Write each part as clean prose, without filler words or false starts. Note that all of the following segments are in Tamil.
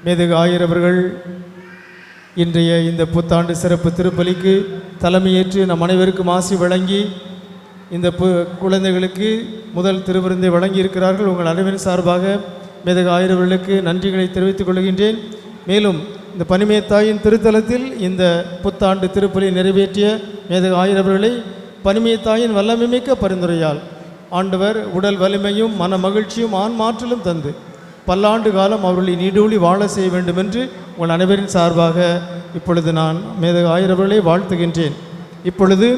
மேதகு ஆயர் அவர்கள் இன்றைய இந்த புத்தாண்டு சிறப்பு திருப்பலிக்கு தலைமையேற்று நம் அனைவருக்கும் ஆசி வழங்கி இந்த குழந்தைகளுக்கு முதல் திருவிருந்தை வழங்கியிருக்கிறார்கள். உங்கள் அனைவரின் சார்பாக மேதகு ஆயர் அவர்களுக்கு நன்றிகளை தெரிவித்துக் கொள்கின்றேன். மேலும் இந்த பனிமயத்தாயின் திருத்தலத்தில் இந்த புத்தாண்டு திருப்பலி நிறைவேற்றிய மேதகு ஆயர் அவர்களை பனிமயத்தாயின் வல்லமை மிக்க பரிந்துரையால் ஆண்டவர் உடல் வலிமையும் மன மகிழ்ச்சியும் ஆன்மாற்றலும் தந்து பல்லாண்டு காலம் அவர்களை நீடூழி வாழ செய்ய வேண்டும் என்று உங்கள் அனைவரின் சார்பாக இப்பொழுது நான் மேதகு ஆயர் அவர்களை வாழ்த்துகின்றேன். இப்பொழுது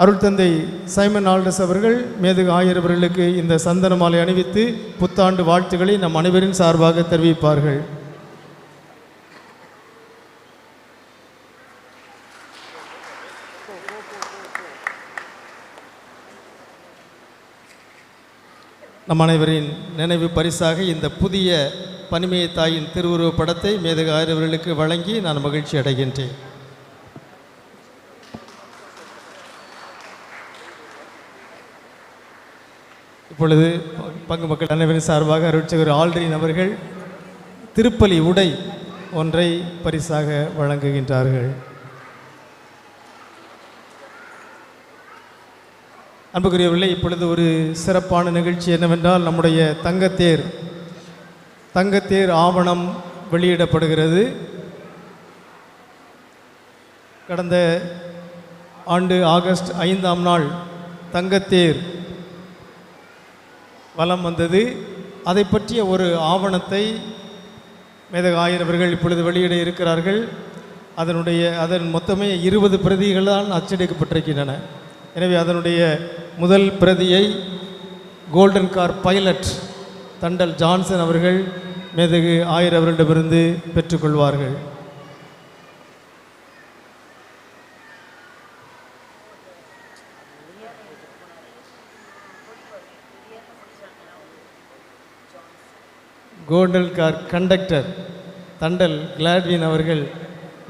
அருள் தந்தை சைமன் ஆல்டஸ் அவர்கள் மேதகு ஆயர் அவர்களுக்கு இந்த சந்தன மாலை அணிவித்து புத்தாண்டு வாழ்த்துக்களை நம் அனைவரின் சார்பாக தெரிவிப்பார்கள். நம் அனைவரின் நினைவு பரிசாக இந்த புதிய பனிமய தாயின் திருவுருவப் படத்தை மேதகு ஆயர் அவர்களுக்கு வழங்கி நான் மகிழ்ச்சி அடைகின்றேன். இப்பொழுது பங்கு மக்கள் அனைவரின் சார்பாக அருட்சகர் ஆல்ட்ரின் அவர்கள் திருப்பலி உடை ஒன்றை பரிசாக வழங்குகின்றார்கள். அன்புக்குரியவர்களே, இப்பொழுது ஒரு சிறப்பான நிகழ்ச்சி என்னவென்றால் நம்முடைய தங்கத்தேர் ஆவணம் வெளியிடப்படுகிறது. கடந்த ஆண்டு ஆகஸ்ட் 5ஆம் நாள் தங்கத்தேர் வலம் வந்தது. அதை பற்றிய ஒரு ஆவணத்தை மேதகு ஆயர் அவர்கள் இப்பொழுது வெளியிட இருக்கிறார்கள். அதன் மொத்தமே 20 பிரதிகள் தான் அச்சடிக்கப்பட்டிருக்கின்றன. எனவே அதனுடைய முதல் பிரதியை கோல்டன் கார் பைலட் தண்டல் ஜான்சன் அவர்கள் மேதகு ஆயர் அவர்களிடமிருந்து பெற்றுக்கொள்வார்கள். கோல்டன் கார் கண்டக்டர் தண்டல் கிளாட்வின் அவர்கள்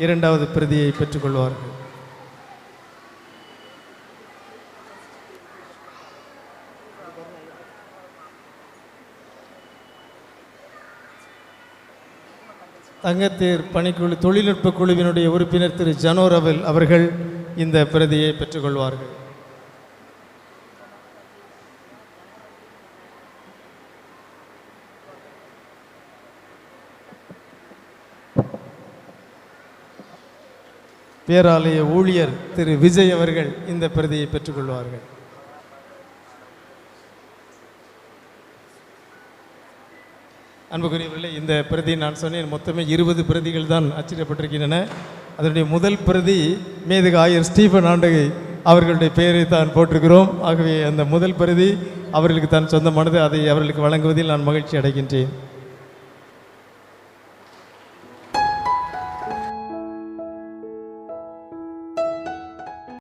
இரண்டாவது பிரதியை பெற்றுக்கொள்வார்கள். தங்கத்தேர் பணிக்குழு தொழில்நுட்ப குழுவினுடைய உறுப்பினர் திரு ஜனோரவல் அவர்கள் இந்த பிரதியை பெற்றுக்கொள்வார்கள். பேராலய ஊழியர் திரு விஜய் அவர்கள் இந்த பிரதியை பெற்றுக்கொள்வார்கள். அன்புக்குரியவர்களே, இந்த பிரதி நான் சொன்னேன் மொத்தமே 20 பிரதிகள் தான் அச்சிடப்பட்டிருக்கின்றன. அதனுடைய முதல் பிரதி மேதகு ஆயர் ஸ்டீஃபன் ஆண்டகை அவர்களுடைய பெயரை தான் போட்டிருக்கிறோம். ஆகவே அந்த முதல் பிரதி அவர்களுக்கு தான் சொந்தமானது. அதை அவர்களுக்கு வழங்குவதில் நான் மகிழ்ச்சி அடைகின்றேன்.